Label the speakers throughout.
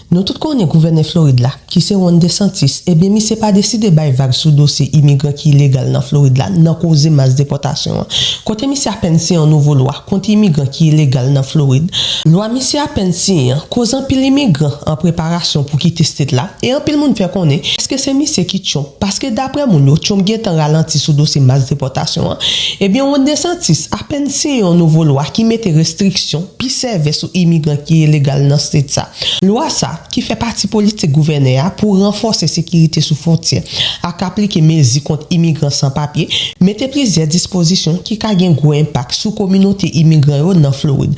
Speaker 1: Nous tous connaissons le gouverneur Floride là, qui c'est Ron DeSantis. Eh bien, mais c'est pas décidé by vague sous dossier immigrant qui est illégal dans Floride là, n'a causé masse déportation. Côté monsieur a peine si en nouveau loi contre immigrant qui est illégal dans Floride. Loi monsieur a peine si causant pile immigrant en préparation pour quitter state là et en pile monde fait connaître est-ce que c'est monsieur qui chom parce que d'après mon yo chom gen tan ralenti sous dossier masse déportation. Eh bien, Ron DeSantis a peine si en nouveau loi qui mettait restriction puis servait sur immigrant qui est illégal dans state ça. Loi ça qui fait partie politique gouverneur pour renforcer la sécurité sous frontière à appliquer mesures contre immigrants sans papier mettez plusieurs dispositions qui a un gros impact sur communauté immigrants dans Floride.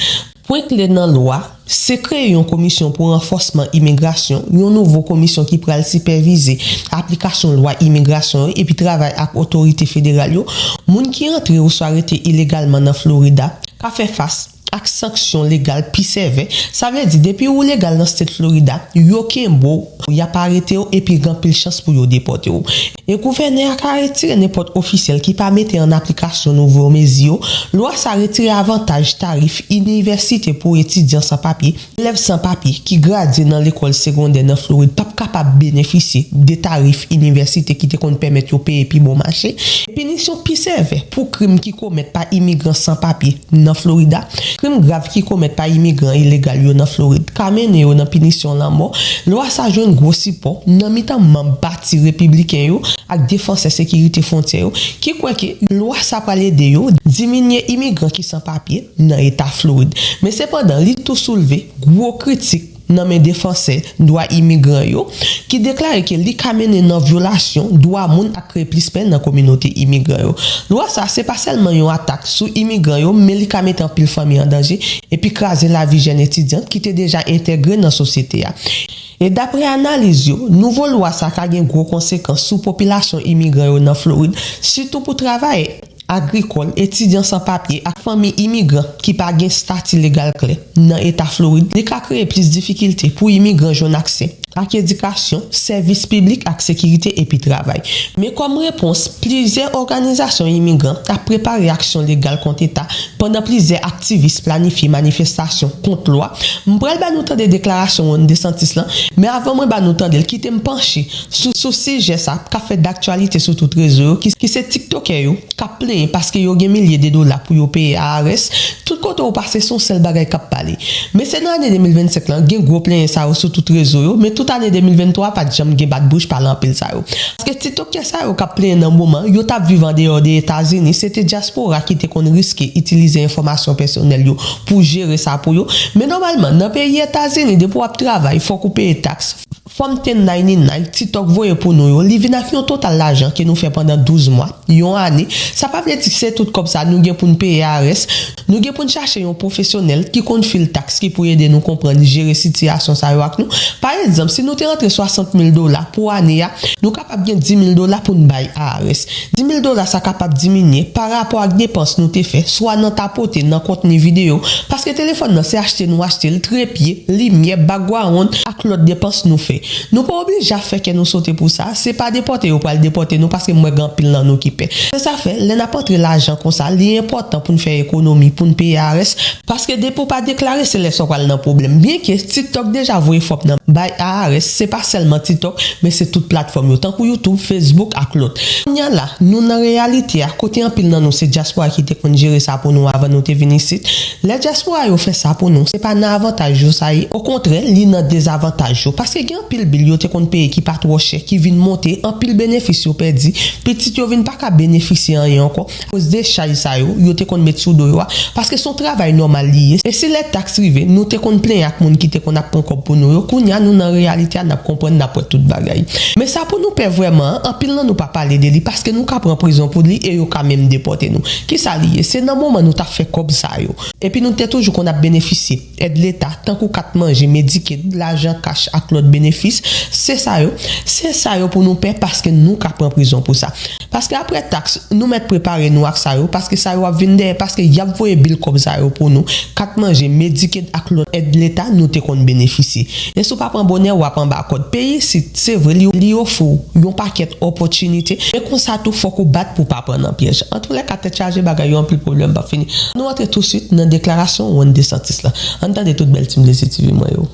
Speaker 1: Point clé dans la loi, c'est créer une commission pour renforcement immigration, une nouvelle commission qui pourra superviser l'application de la loi immigration et puis travailler avec l'autorité fédérale. Moun qui entre ou soit arrêté illégalement dans Florida, a fait face ak sanction légale puis sévère ça veut dire depuis ou légal dans state Florida yo kembo y a pas arrêté et puis grand pile chance pour yo déporter et gouverneur a retiré n'importe officiel qui pas mettre en application nouveau mesures loi ça retire avantage tarif université pour étudiants sans papier élèves sans papier qui gradent dans l'école secondaire dans Floride pas capable bénéficier des tarifs université qui te kon permettre yo payer puis bon marché punition puis sévère pour crime qui commettent pas immigrants sans papier dans Florida crime grave qui commettent pas immigrants illégal dans Floride kamene yo dans punition la mort loi ça joue un gros support dans mitan membre parti républicain yo ak défense et sécurité frontière qui croit que loi ça va aider yo diminuer immigrants qui sans papier dans état Floride mais cependant li tout soulever gros critique dans mes défenseurs droit immigrants yo qui déclare que li ka mène dans violation droit moun ak créer plus peine dans communauté immigrants yo loi ça c'est pas seulement une attaque sur immigrants yo mais li ka mettre en pile famille en danger et puis craser la vie jeune étudiante qui était déjà intégrée dans société ya. Et d'après analyse yo nouveau loi ça ka gen gros conséquences sur population immigrant yo dans Floride surtout pour travailler agricole, étudiants sans papier ak famille immigrants qui pas gen statut légal clair dans état Floride, li ka créer plus difficulté pour immigrants joindre accès ak éducation, service public ak sécurité et puis travail. Mais comme réponse, plusieurs organisations immigrants a préparé action légale contre état pendant plusieurs activistes planifient manifestations contre loi. M'pral ba nou tan de déclarations de DeSantis là, mais avant moi ba nou tan del qui te m'pencher sous sujet ça qu'a fait d'actualité sur tout réseau qui c'est TikToker yo qu'a plaint parce que yo gen milliers de dollars pour yo payer ARS tout côté ou passer son seul bagay qu'a parler. Mais c'est dans l'année 2025 là, gen gros plaint ça sur tout réseau yo, mais toute année 2023 pas de jam gen bat bouche parlant pile ça yo. Parce que TikToker ça yo qu'a plaint dans moment, yo t'a vivant dehors des États-Unis, c'était diaspora qui te kon risquer utiliser information personnelle yo pour gérer ça pour yo. Mais normalement dans pays États-Unis de pour travail, faut couper taxes. From 1099 TikTok voye pour nous li vinn ak yon total l'argent que nous fait pendant 12 mois yon année ça pas veut dire c'est tout comme ça nous gen pour nous payer ARS nous gen pour nous chercher un professionnel qui compte fil taxe qui pour aider nous comprendre gérer situation ça yo ak nous par exemple si nous te rentre $60,000 pour année nous capable gen $10,000 pour nous bail ARS $10,000 ça capable diminuer par rapport à dépenses nous te fait soit dans tapoter dans contenu vidéo parce que téléphone c'est acheter le trépied lumière background ak l'autre dépenses nous fait nous pas obligé à faire que nous sauter pour ça c'est pas déporter ou pas le déporter nous parce que moi grand pile dans nous qui paie ça fait les n'apporter l'argent comme ça li important pour nous faire économie pour nous payer ARS parce que dès pour pas déclarer c'est les soit dans problème bien que TikTok déjà voyez faut dans by ARS c'est pas seulement TikTok mais c'est toute plateforme tant que YouTube Facebook ak l'autre nya là nous dans réalité à côté en pile dans nous c'est diaspora qui te kon gérer ça pour nous avant nous te venir ici les diaspora yo fait ça pour nous c'est pas un avantage ça au contraire li nan désavantage parce que pile bill yo te kon paye qui pas trop cher qui vient monter en pile bénéfice yo perdu petit yo vinn pas ka bénéficier rien encore cause des charges ça yo te kon mettre sous do yo parce que son travail normal lié et si les taxes rivé nous te kon plein ak moun qui te kon a prend comme pour nous yo kounya nous dans réalité n'a comprendre n'après toute bagaille mais ça pour nous père vraiment en pile nous pas parler de lui parce que nous ka prend prison pour lui et yo quand même déporter nous qui ça lié c'est dans moment nous t'a fait comme ça yo et puis nous te toujours qu'on a bénéficié aide l'état tant qu'on kat manger médiquer l'argent cash ak l'autre bénéfice c'est ça yo pour nous payer parce que nous ka prend prison pour ça parce que après taxe nous mettre préparer nous ak ça yo parce que ça yo vendre parce que y a voyer bill comme ça yo pour nous kat manger médiquer ak l'autre aide l'état nous te kon bénéficier et si pas prend bonheur ou prend bas code pays c'est vrai li offre yon paquet opportunité mais comme ça tout faut qu'on batte pour pas prendre en piège en tous les cas tête chargé bagay yon plus problème pas fini nous entre tout de suite dans déclaration Ron DeSantis là entendez toute belle team de CTV moi yo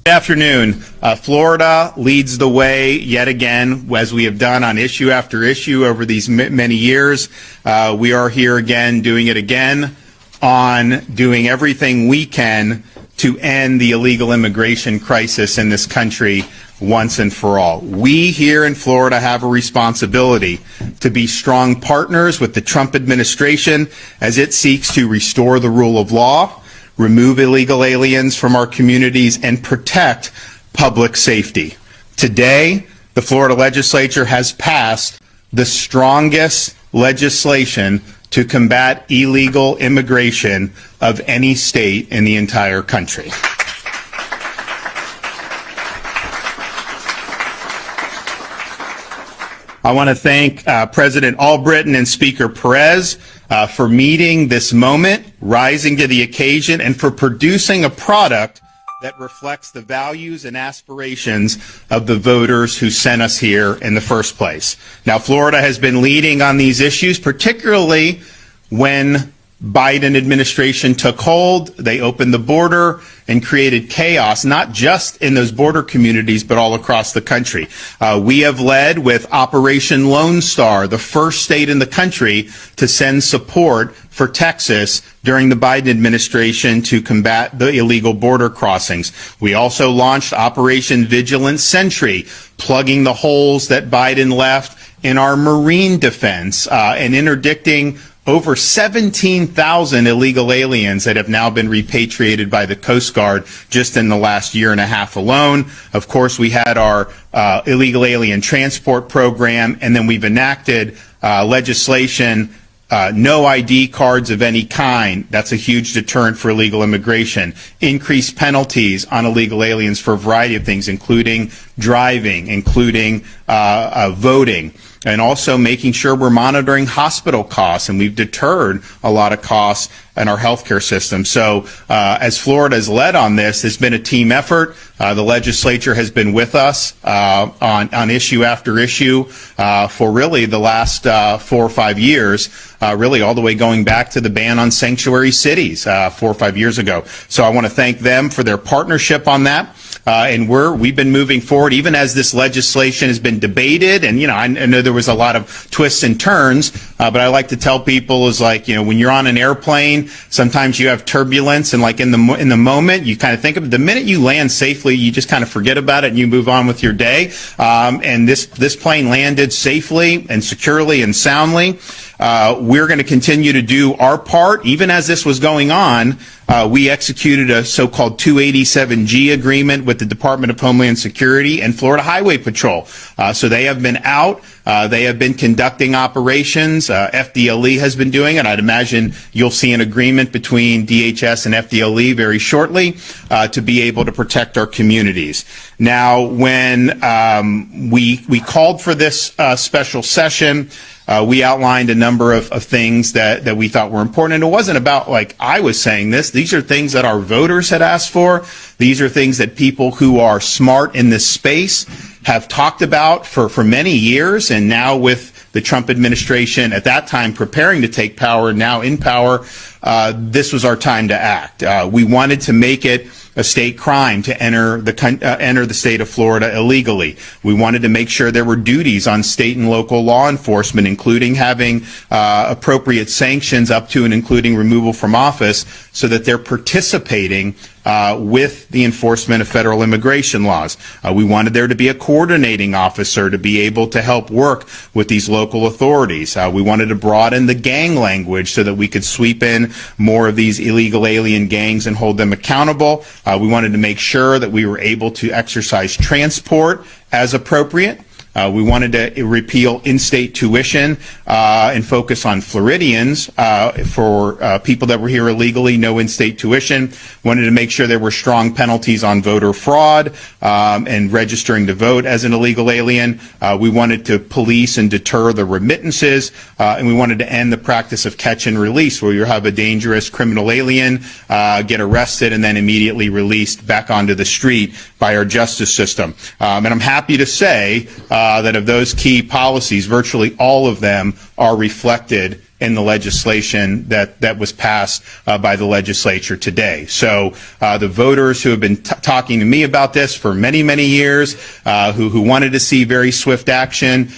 Speaker 2: Good afternoon. Florida leads the way yet again, as we have done on issue after issue over these many years. We are here again, doing it again, on doing everything we can to end the illegal immigration crisis in this country once and for all. We here in Florida have a responsibility to be strong partners with the Trump administration as it seeks to restore the rule of law, remove illegal aliens from our communities, and protect public safety. Today, the Florida legislature has passed the strongest legislation to combat illegal immigration of any state in the entire country. I want to thank President Albritton and Speaker Perez for meeting this moment, rising to the occasion, and for producing a product that reflects the values and aspirations of the voters who sent us here in the first place. Now, Florida has been leading on these issues, particularly when Biden administration took hold. They opened the border and created chaos, not just in those border communities, but all across the country. We have led with Operation Lone Star, the first state in the country to send support for Texas during the Biden administration to combat the illegal border crossings. We also launched Operation Vigilant Sentry, plugging the holes that Biden left in our marine defense and interdicting over 17,000 illegal aliens that have now been repatriated by the Coast Guard just in the last year and a half alone. Of course, we had our illegal alien transport program, and then we've enacted legislation, no ID cards of any kind. That's a huge deterrent for illegal immigration. Increased penalties on illegal aliens for a variety of things, including driving, including voting, and also making sure we're monitoring hospital costs, and we've deterred a lot of costs in our healthcare system. So as Florida has led on this, it's been a team effort. The legislature has been with us on issue after issue for really the last 4 or 5 years, really all the way going back to the ban on sanctuary cities 4 or 5 years ago. So I want to thank them for their partnership on that. And we've been moving forward even as this legislation has been debated. And, you know, I know there was a lot of twists and turns, but I like to tell people is like, you know, when you're on an airplane, sometimes you have turbulence, and like in the moment, you kind of think of it. The minute you land safely, you just kind of forget about it and you move on with your day. And this plane landed safely and securely and soundly. We're going to continue to do our part. Even as this was going on, we executed a so-called 287G agreement with the Department of Homeland Security and Florida Highway Patrol. So they have been out. They have been conducting operations. FDLE has been doing it. I'd imagine you'll see an agreement between DHS and FDLE very shortly to be able to protect our communities. Now, when we called for this special session, we outlined a number of things that we thought were important. And it wasn't about, like I was saying this. These are things that our voters had asked for. These are things that people who are smart in this space have talked about for many years. And now with the Trump administration at that time preparing to take power, now in power, this was our time to act. We wanted to make it a state crime to enter the state of Florida illegally. We wanted to make sure there were duties on state and local law enforcement, including having appropriate sanctions up to and including removal from office, so that they're participating with the enforcement of federal immigration laws. We wanted there to be a coordinating officer to be able to help work with these local authorities. We wanted to broaden the gang language so that we could sweep in more of these illegal alien gangs and hold them accountable. We wanted to make sure that we were able to exercise transport as appropriate. We wanted to repeal in-state tuition and focus on Floridians for people that were here illegally, no in-state tuition. Wanted to make sure there were strong penalties on voter fraud and registering to vote as an illegal alien. We wanted to police and deter the remittances, and we wanted to end the practice of catch and release, where you have a dangerous criminal alien get arrested and then immediately released back onto the street by our justice system. And I'm happy to say that of those key policies, virtually all of them are reflected in the legislation that was passed by the legislature today. So the voters who have been talking to me about this for many, many years, who wanted to see very swift action,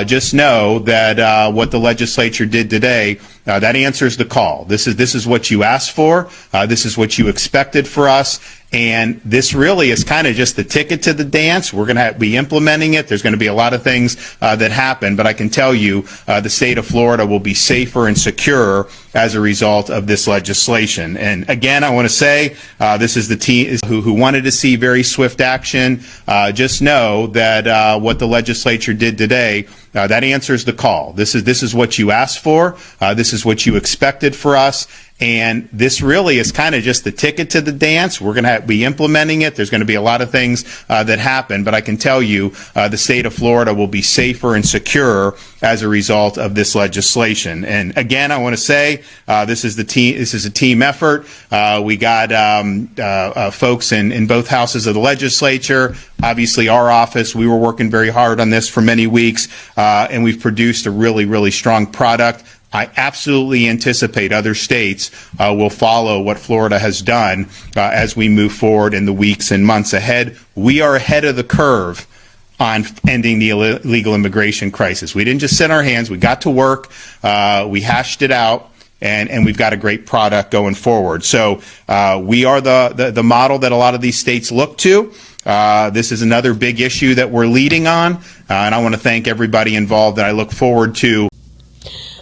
Speaker 2: just know that what the legislature did today, that answers the call. This is what you asked for. This is what you expected for us. And this really is kind of just the ticket to the dance. We're going to be implementing it. There's going to be a lot of things that happen, but I can tell you the state of Florida will be safer and secure as a result of this legislation. And again, I want to say this is the team who wanted to see very swift action. Just know that what the legislature did today, that answers the call. This is what you asked for. This is what you expected for us. And this really is kind of just the ticket to the dance. We're going to be implementing it. There's going to be a lot of things that happen, but I can tell you the state of Florida will be safer and secure as a result of this legislation. And again, I want to say this is a team effort. We got folks in both houses of the legislature. Obviously, our office, we were working very hard on this for many weeks, and we've produced a really, really strong product. I absolutely anticipate other states will follow what Florida has done as we move forward in the weeks and months ahead. We are ahead of the curve on ending the illegal immigration crisis. We didn't just sit on our hands. We got to work. We hashed it out. And we've got a great product going forward. So we are the model that a lot of these states look to. This is another big issue that we're leading on. And I want to thank everybody involved, and I look forward to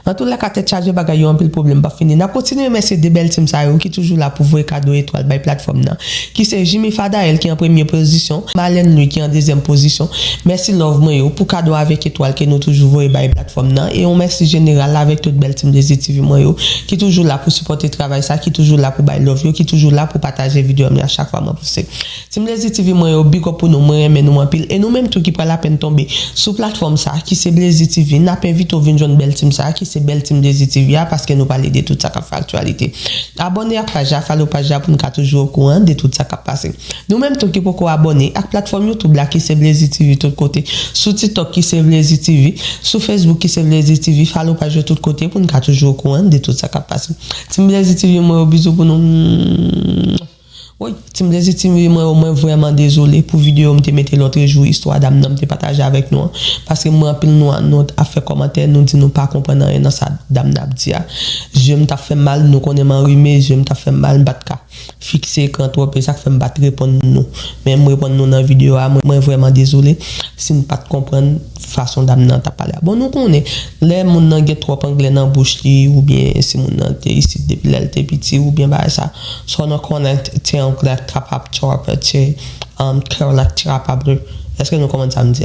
Speaker 1: En tout la kate charge bagay yo un pile problème pas fini. N'a continuer merci de belle team ça yo qui toujours là pour voir cadeau étoile by plateforme nan. Qui c'est Jimmy Fadael qui en première position, Marlène lui qui en deuxième position. Merci Love moi yo pour cadeau avec étoile que nous toujours voir by plateforme nan et on merci général avec toute belle team des TV moi yo qui toujours là pour supporter travail ça, qui toujours là pour by love yo, qui toujours là pour partager vidéo à chaque fois moi pousser. Team des TV moi yo big up pour nous moi mais nous en pile et nous même tout qui prend la peine tomber sur plateforme ça qui c'est Blazy TV, n'a pas invité au vinn joindre belle team ça qui c'est belle team des TV parce que nous parler de tout ça qui fait actualité. Abonnez à page, follow page pour nous toujours au courant de tout ça qui passe. Nous même tout qui pour abonner à plateforme YouTube là qui c'est Blazy TV tout côté, sur TikTok qui c'est Blazy TV, sur Facebook qui c'est Blazy TV, follow page de tout côté pour nous toujours au courant de tout ça qui passe. Team Blazy TV moi bisous pour nous. Oui, Team Blazy TV moi vraiment désolé pour vidéo me mettre l'autre jour histoire d'am nan te partager avec nous parce que moi pile nous notre a fait commentaire nous dit nous pas comprendre rien dans ça dame n'a dit je me t'a fait mal nous connaît m'enrhumé je me t'a fait mal battre ka fixer quand trop ça fait me battre répondre nous mais me répondre nous dans vidéo moi vraiment désolé si nous pas comprendre façon dame nan t'a parler bon nous connaît les moun nan get trop anglais dans bouche li ou bien si moun nan te ici depuis l'était petit ou bien bah ça so nous connaît like capable chopper Carola capable est-ce que nous comment ça me dit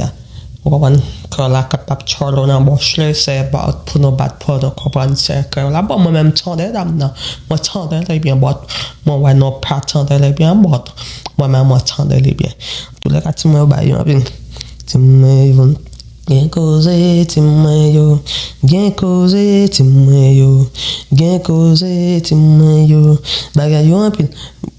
Speaker 1: on comprend Carola capable chorlo na boche c'est about pour nos bat pour nous comprendre c'est Carola bon moi même tendre dame non moi tendre très bien bot moi ouais non pas tendre très bien bot moi même moi tendre très bien tout le cas tu me ba yo tu me Gen cause timayo, gen cause timayo, gen cause timayo. Bagay yo en pile.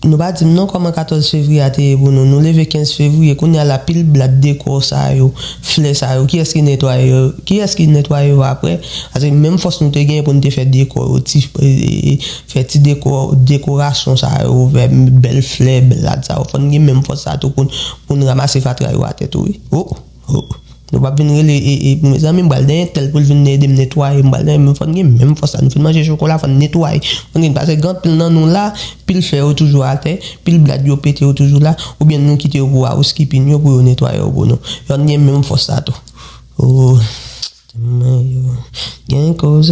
Speaker 1: Nous pas dire non comme 14 février a été pour nous. Nous lever 15 février qu'on y a la pile blade décor ça yo, fleur ça yo. Qui est-ce qui nettoie yo? Qui est-ce qui nettoie après? Parce que même force nous te gagne pour nous te faire décor, faire petit décoration ça yo, belle fleur, blade ça. Faut nous même force ça tout pour nous ramasser fatra yo à tête oui. Oh. Nous pas venir mes amis m'balden tel pour venir de nettoyer m'balden même faut même faut ça nous fait manger chocolat faut nettoyer on parce que quand pile dans nous là pile faire toujours à terre pile blade yo pété toujours là ou bien nous quitter pour housekeeping yo pour nettoyer pour nous on même faut ça tout oh gain cause